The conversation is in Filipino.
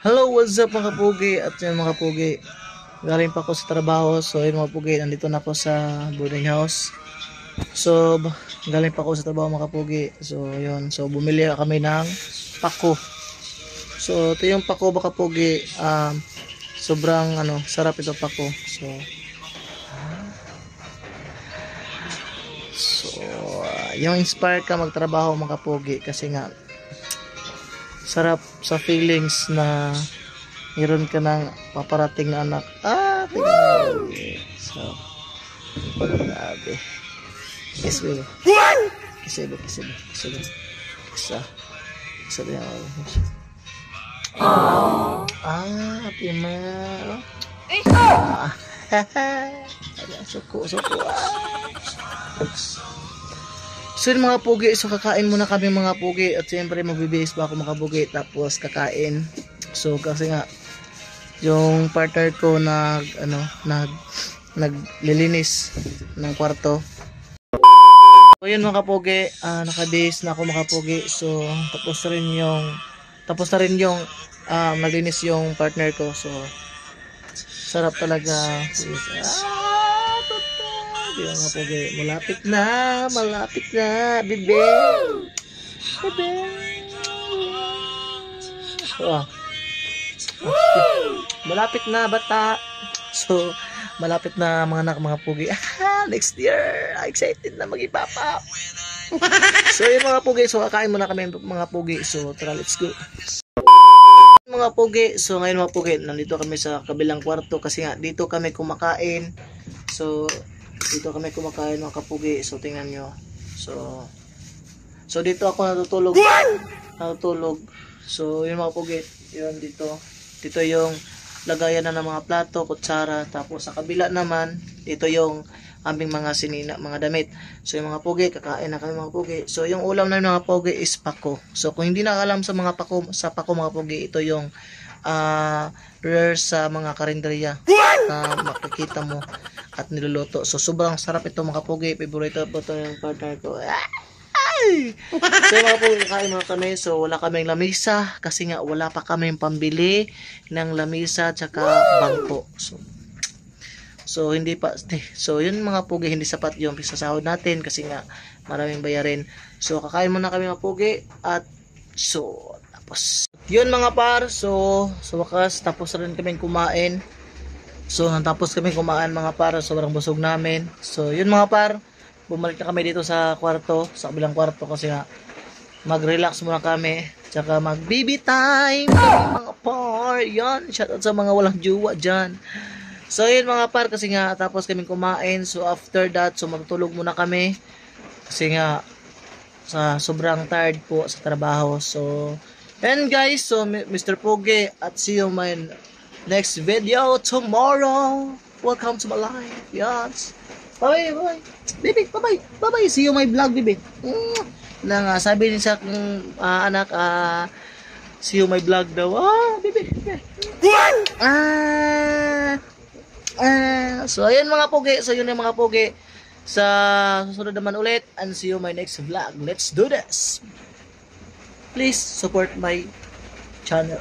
Hello, what's up mga pugi? At yan mga pugi, galing pa ako sa trabaho. So yun mga pugi, nandito na ako sa boarding house. So galing pa ako sa trabaho mga pugi. So yun, so bumili kami ng pako. So ito yung pako mga pugi. Sobrang sarap ito pako. Yung inspired ka magtrabaho mga pugi kasi nga sarap sa feelings na meron ka ng paparating na anak. Tingnan. So, grabe. Kiss baby. Kiss baby. Kiss baby. Kiss baby. Kiss baby. Pima. Suko. So yun mga pugi, so kakain muna kami mga pugi at siyempre magbibihis pa ako mga pugi tapos kakain. So kasi nga yung partner ko naglilinis ng kwarto. So yun mga pugi, nakabihis na ako mga pugi. So tapos na rin yung naglinis yung partner ko. So sarap talaga. Di mga pugi, malapit na, bebe. Malapit na bata. So, malapit na mga anak, mga pugi. Next year, excited na mag-ipapa. So, yun mga pugi, so kakain muna kami mga pugi. So, tara, let's go. Mga pugi, so ngayon mga pugi, nandito kami sa kabilang kwarto kasi nga dito kami kumakain. So, dito kami kumakain mga kapugi. So tingnan nyo. So dito ako natutulog. So yun mga pugi, yun dito yung lagayan na ng mga plato, kutsara. Tapos sa kabila naman, dito yung aming mga sinina, mga damit. So yung mga pugi, kakain na kami mga pugi. So yung ulam na mga pugi is pako. So kung hindi nakaalam sa mga pako, mga pugi, ito yung rare sa mga karinderya na makikita mo at niluluto. So sobrang sarap ito mga pugi. Favorite po ito yung partner ko. So mga pugi, kain mga kami. So wala kaming lamisa kasi nga wala pa kaming pambili ng lamisa tsaka bangko. So hindi pa. So yun mga pugi, hindi sapat yung sahod natin kasi nga maraming bayarin. So kakain muna kami mga pugi at so tapos yun mga par. So wakas tapos rin kaming kumain. So natapos kami kumain mga par, sobrang busog namin. So yun mga par, bumalik na kami dito sa kwarto, sa kabilang kwarto kasi nga mag-relax muna kami, tsaka mag-baby time mga par. Yan, shoutout sa mga walang jowa dyan. So yun mga par, kasi nga tapos kami kumain. So after that, so magtulog muna kami kasi nga sa sobrang tired po sa trabaho. So and guys, so Mr. Pugi at see you my next video tomorrow. Welcome to my life. Yes. Bye. Baby, bye. See you my vlog, baby. Sabi ni sa anak, see you my vlog daw. Baby. So ayun mga pugi. So yun yung mga pugi. Sa susunod naman ulit and see you my next vlog. Let's do this. Please support my channel.